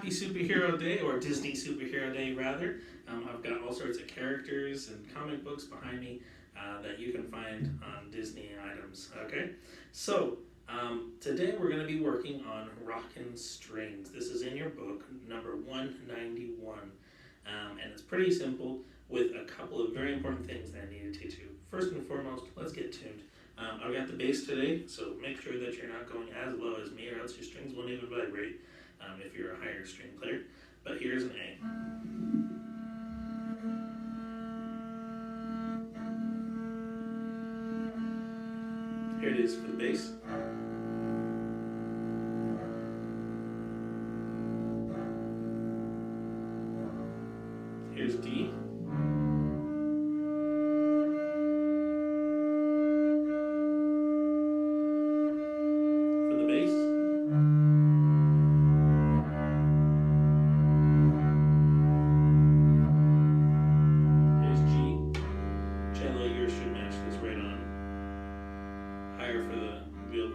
happy superhero day, or Disney superhero day rather. I've got all sorts of characters and comic books behind me that you can find on Disney items. Okay, so today we're going to be working on Rockn strings. This is in your book, number 191, and it's pretty simple with a couple of very important things that I need to teach you. First and foremost, let's get tuned. I've got the bass today, so make sure that you're not going as low as me, or else your strings won't even vibrate if you're a higher string player. But here's an A. Here it is for the bass. Here's D. For the bass. Here's G. Cello, yours should match this right on. Higher for the viola.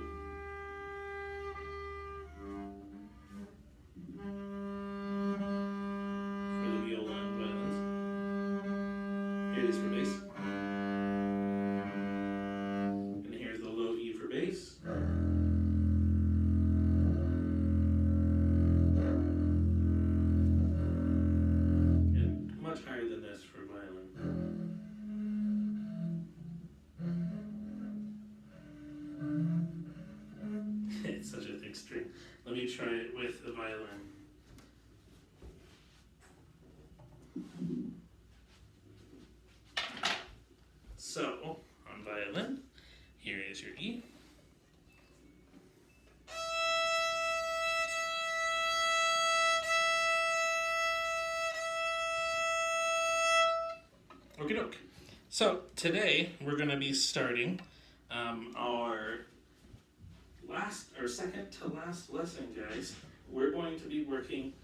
For the viola and violins. Here it is for bass. And here's the low E for bass. And much higher than this for violin. It's such a thick string. Let me try it with the violin. So, on violin, here is your E. Okie doke. So, today we're going to be starting our second to last lesson, guys. We're going to be working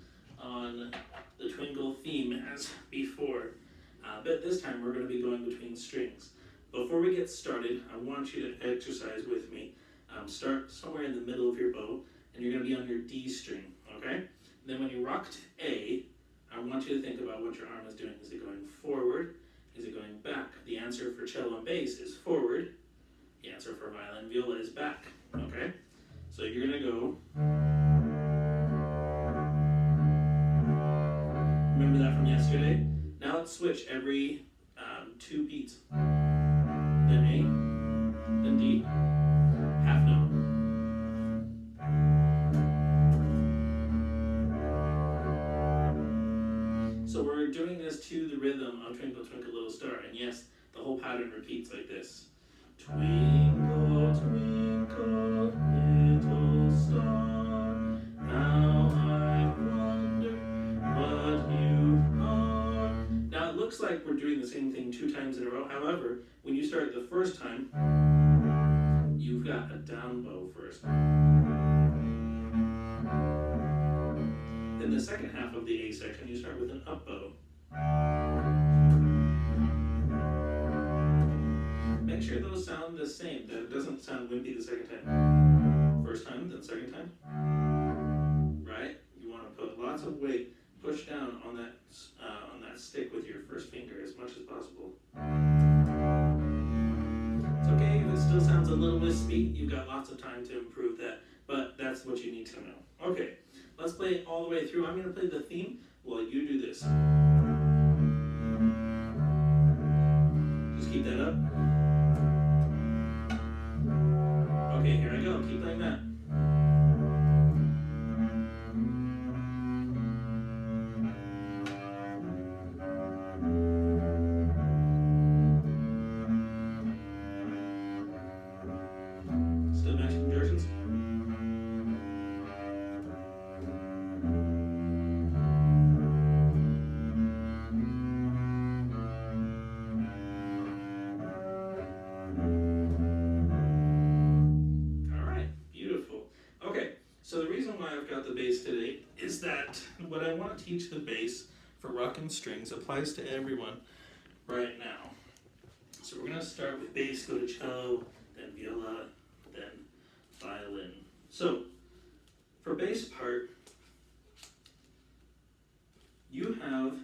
on the Twinkle theme as before, but this time we're going to be going between strings. Before we get started, I want you to exercise with me. Start somewhere in the middle of your bow, and you're going to be on your D string, okay? Then when you rock to A, I want you to think about what your arm is doing. Is it going forward? Is it going back? The answer for cello and bass is forward. The answer for violin and viola is back, okay? So you're going to go. Remember that from yesterday? Now let's switch every 2 beats. Then A, then D, half note. So we're doing this to the rhythm of Twinkle Twinkle Little Star, and yes, the whole pattern repeats like this. Twinkle, twinkle, little star, how I wonder what you are. Now it looks like we're doing the same thing 2 times in a row. However, when you start the first time, you've got a down bow first. Then the second half of the A section, you start with an up bow. Make sure those sound the same, that it doesn't sound wimpy the second time. First time, then second time. Right? You want to put lots of weight, push down on that stick with your first finger as much as possible. It's okay if it still sounds a little wispy. You've got lots of time to improve that, but that's what you need to know. Okay, let's play it all the way through. I'm going to play the theme while you do this. Just keep that up. Okay, here I go. Keep playing that. Still matching conversions. So the reason why I've got the bass today is that what I want to teach the bass for Rockn strings applies to everyone right now. So we're going to start with bass, go to cello, then viola, then violin. So for bass part, have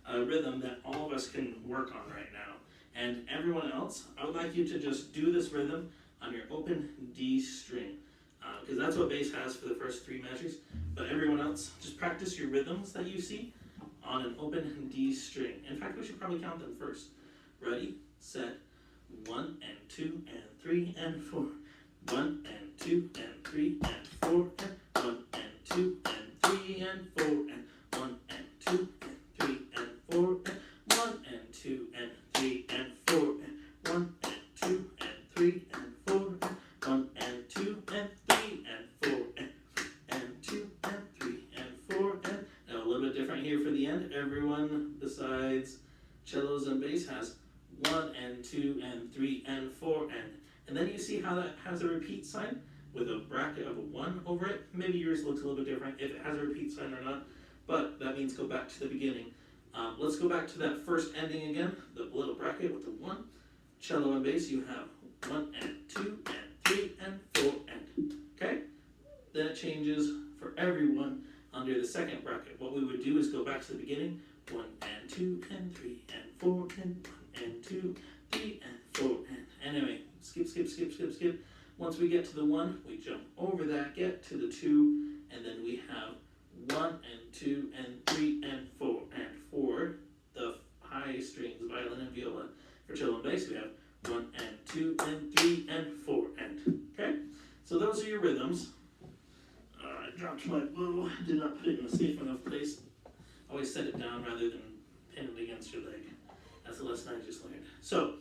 a rhythm that all of us can work on right now. And everyone else, I would like you to just do this rhythm on your open D string, because that's what bass has for the first 3 measures. But everyone else, just practice your rhythms that you see on an open D string. In fact, we should probably count them first. Ready, set, 1 and 2 and 3 and 4. 1 and 2 and 3 and 4 and 1 and 2 and 3 and 4 and 1 and 2 and 3 and 4 and 1 and 2 and 3 and 4 and 1 and 2 and 3 and 4 and 1 and 2 and 3 and 4 and 2 and 3 and 4 and now a little bit different here for the end. Everyone besides cellos and bass has 1 and 2 and 3 and 4 and then you see how that has a repeat sign with a bracket of a 1 over it. Maybe yours looks a little bit different if it has a repeat sign or not, but that means go back to the beginning. Let's go back to that first ending again, the little bracket with the 1. Cello and bass, you have 1 and 2 and 3 and 4 and, okay? Then it changes for everyone under the second bracket. What we would do is go back to the beginning, 1 and 2 and 3 and 4 and 1 and 2, 3 and 4 and anyway, skip. Once we get to the 1, we jump over that, get to the 2, and then we have 1 and 2 and 3 and 4. And for the high strings, violin and viola, for cello and bass, we have 1 and 2 and 3 and 4 and, okay? So those are your rhythms. I dropped my bow, did not put it in a safe enough place. Always set it down rather than pin it against your leg. That's a lesson I just learned. So,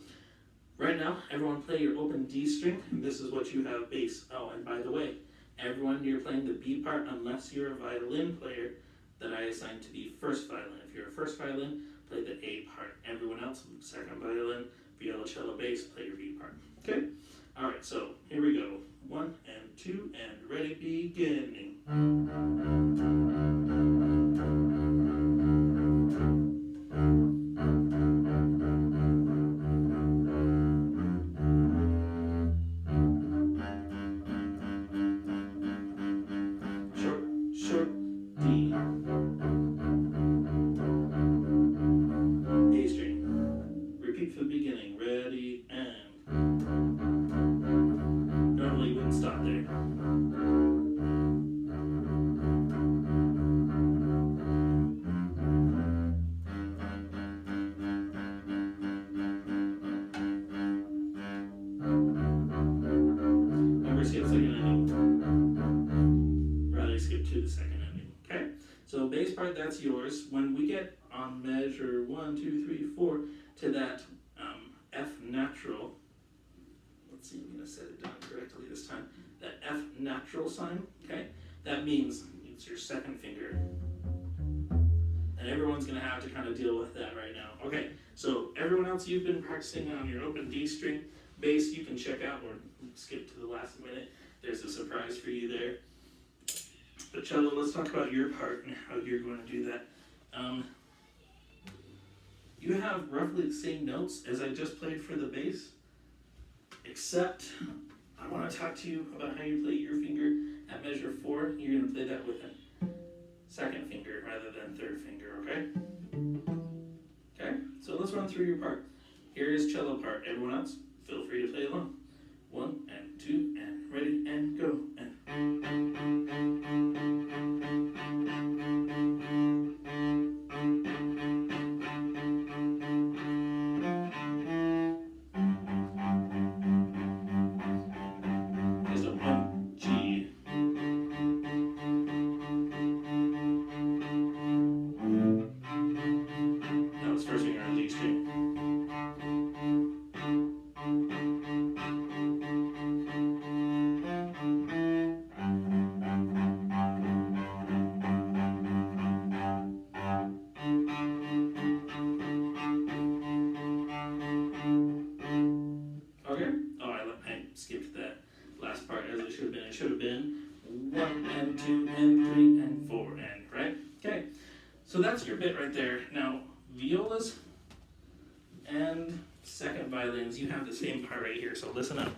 right now, everyone play your open D string, and this is what you have bass. Oh, and by the way, everyone, you're playing the B part unless you're a violin player that I assigned to be first violin. If you're a first violin, play the A part. Everyone else, second violin, viola, cello, bass, play your B part. Okay? Alright, so here we go. 1 and 2 and ready, beginning. Short D. A string. Repeat for the beginning. Ready and. Normally you wouldn't stop there. Remember, skip second ending. Rather skip to the second ending. Okay? So bass part, that's yours. When we get on measure 1, 2, 3, 4 to that F natural, let's see, I'm going to set it down correctly this time. That F natural sign, okay? That means it's your second finger. And everyone's going to have to kind of deal with that right now. Okay, so everyone else, you've been practicing on your open D string. Bass, you can check out or skip to the last minute. There's a surprise for you there. But cello, let's talk about your part and how you're going to do that. You have roughly the same notes as I just played for the bass, except I want to talk to you about how you play your finger at measure 4. You're going to play that with a second finger rather than third finger, okay? Okay, so let's run through your part. Here is cello part. Everyone else, feel free to play along. 1 and 2 and ready and go. And there's a 1 G. That was first finger on the G string. Okay? Oh, I skipped that last part as it should have been. It should have been 1 and 2 and 3 and 4 and, right? Okay. So that's your bit right there. Now, violas and second violins, you have the same part right here, so listen up.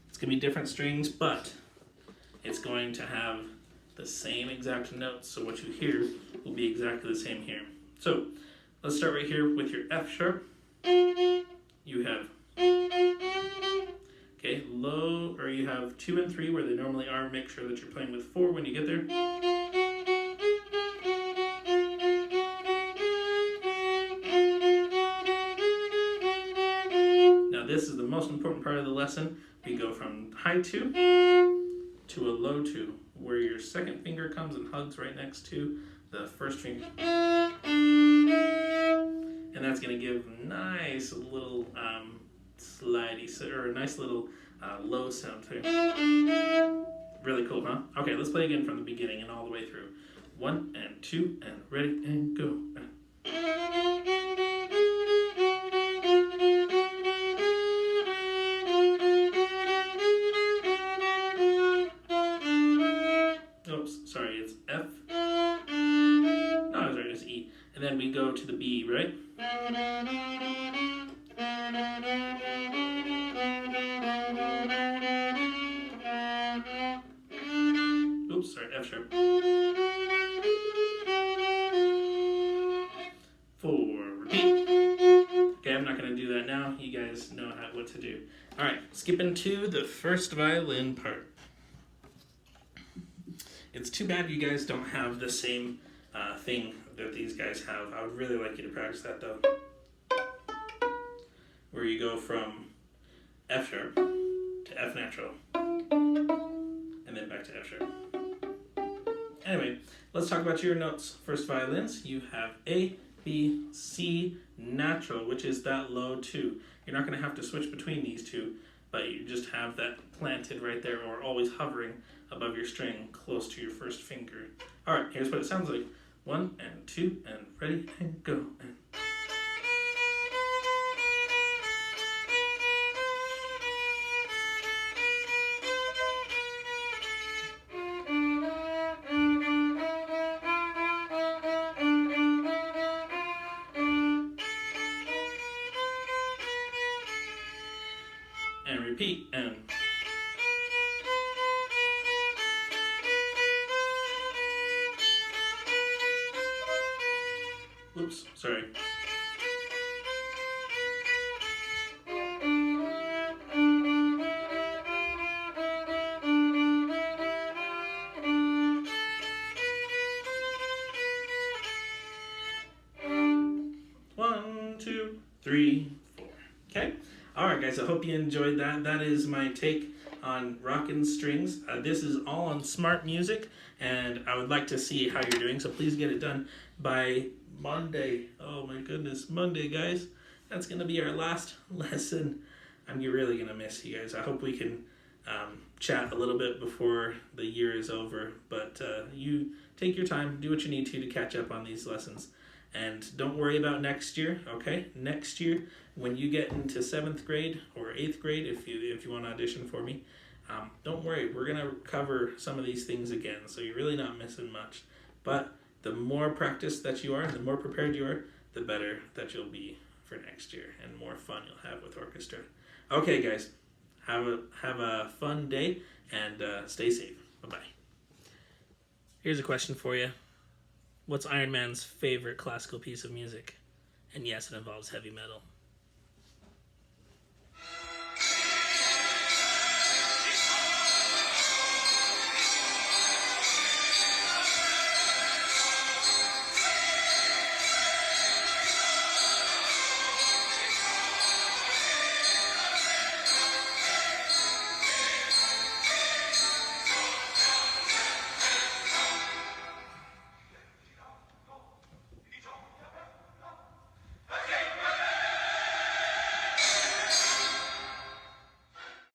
It's going to be different strings, but it's going to have the same exact notes, so what you hear will be exactly the same here. So let's start right here with your F sharp. You have, okay, low, or you have 2 and 3 where they normally are. Make sure that you're playing with 4 when you get there. Now this is the most important part of the lesson. We go from high 2 to a low 2, where your second finger comes and hugs right next to the first finger. And that's going to give a nice little slidey, or a nice little low sound too. Really cool, huh? Okay, let's play again from the beginning and all the way through. 1 and 2 and ready and go. Oops, sorry, it's F. No, I was right, it's E. And then we go to the B, right? Oops, sorry, F sharp. 4, repeat. Okay, I'm not going to do that now. You guys know what to do. All right, skipping to the first violin part. It's too bad you guys don't have the same thing that these guys have. I would really like you to practice that though. Where you go from F sharp to F natural, and then back to F sharp. Anyway, let's talk about your notes. First violins, you have A, B, C, natural, which is that low 2. You're not going to have to switch between these two, but you just have that planted right there, or always hovering above your string close to your first finger. All right, here's what it sounds like. 1 and 2 and ready and go. And repeat and. Oops, sorry. One, two, three, 4. Okay? Alright guys, I hope you enjoyed that. That is my take on Rockn strings. This is all on Smart Music, and I would like to see how you're doing, so please get it done by Monday. Oh my goodness, Monday, guys. That's going to be our last lesson. I'm really going to miss you guys. I hope we can chat a little bit before the year is over, but you take your time, do what you need to catch up on these lessons. And don't worry about next year, okay? Next year, when you get into 7th grade or 8th grade, if you want to audition for me, don't worry. We're going to cover some of these things again, so you're really not missing much. But the more practice that you are, the more prepared you are, the better that you'll be for next year, and more fun you'll have with orchestra. Okay, guys, have a fun day, and stay safe. Bye-bye. Here's a question for you. What's Iron Man's favorite classical piece of music? And yes, it involves heavy metal.